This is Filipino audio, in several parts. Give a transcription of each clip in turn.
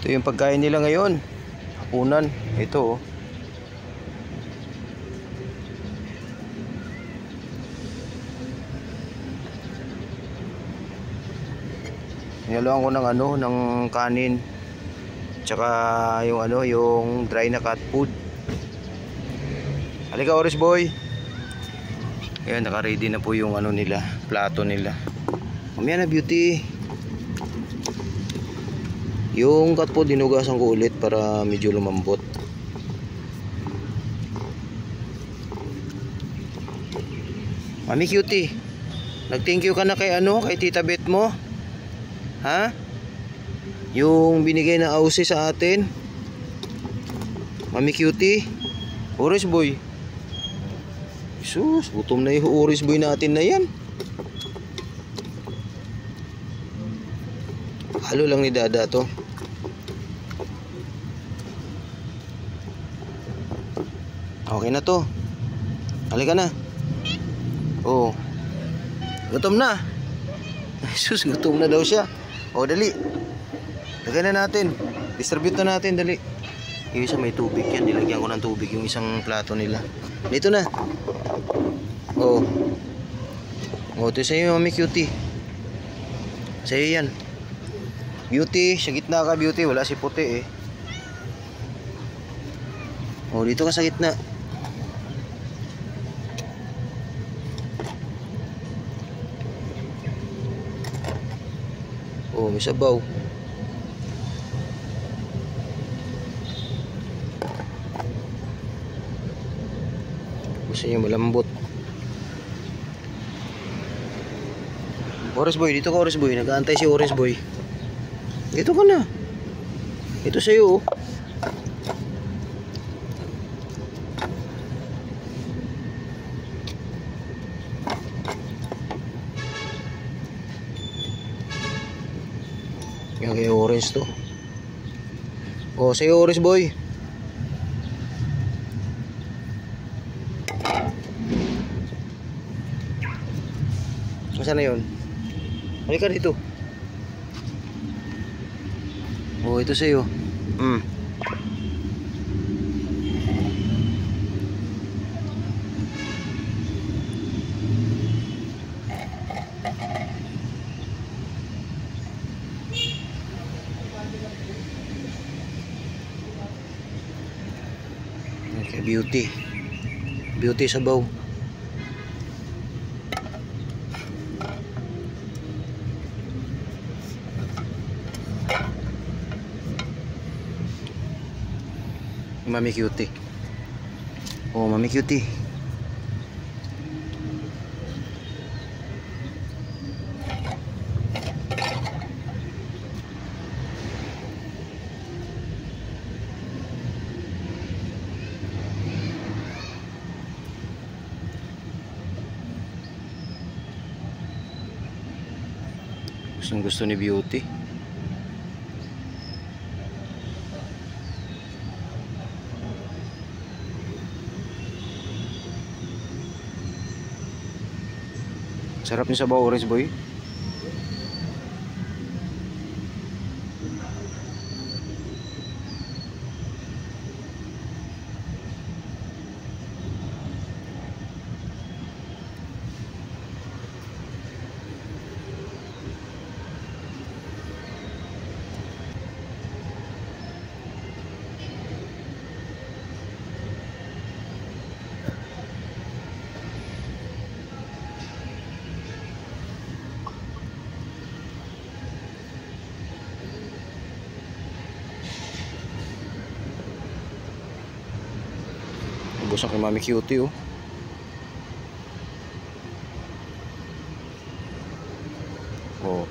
Ito yung pagkain nila ngayon. Hapunan. Ito oh. Nilaluan ko ng ng kanin. Tsaka yung yung dry na cat food. Halika Oris boy. Ayan, naka-ready na po yung nila, plato nila. Mamaya na beauty. Yung cat food dinugasan ko ulit para medyo lumambot. Mami cutie, nag-thank you ka na kay kay Tita Bet mo? Ha? Yung binigay na ausi sa atin. Mami cutie. Oris boy. Sus, gutom na yung Oris boy natin na yan. Halo lang ni Dada to. Okay na to. Halika na. Oh. Gutom na. Sus, gutom na daw siya. Oh, dali. Lagyan na natin. Distribute na natin, dali. Yung isa may tubig yan. Nilagyan ko ng tubig yung isang plato nila. Dito na. Oh. Oh, ito sa'yo, Mami Cutie. Sa'yo yan. Beauty, sa gitna ka, Beauty. Wala si puti eh. Oh, dito ka sa gitna. Oh, may sabaw. Gusto niya malambot. Oris boy, dito ka Oris boy. Nag-aantay si Oris boy. Dito ka na. Ito sa'yo oh. Yan kay orange to. Oh, sa'yo Oris boy. Saan na yun? Halika dito. Oh, ito sa'yo. Okay, Beauty. Beauty sabaw. Mami Cutie. Oh, Mami Cutie. Gusto ni Beauty. Sarap niya sabaw Oris boy. Ubos kay Mami Cutie oh. Oh,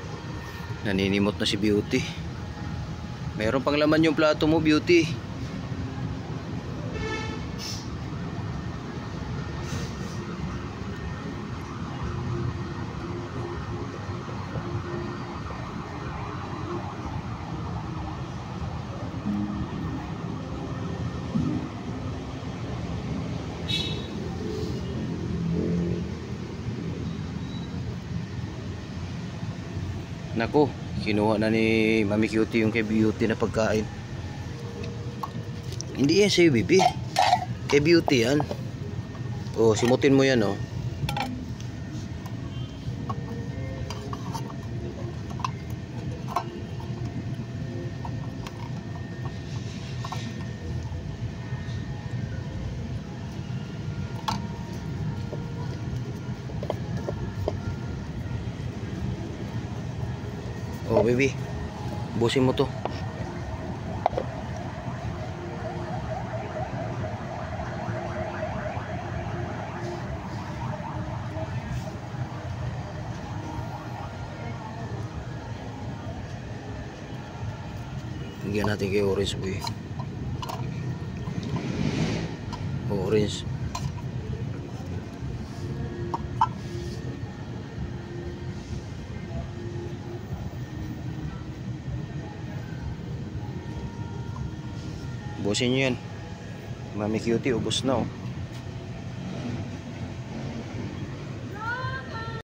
naninimot na si Beauty. Meron pang laman yung plato mo, Beauty. Nako, Kinuha na ni Mami Cutie yung kay Beauty na pagkain. Hindi yan sa'yo, baby. Kay Beauty yan. Oh, simutin mo yan, oh. Oh, baby. Busin mo to. Bigyan natin kay Orange, boy. Oh, Orange. Busin nyo yan. Mami Cutie, ubos na, oh.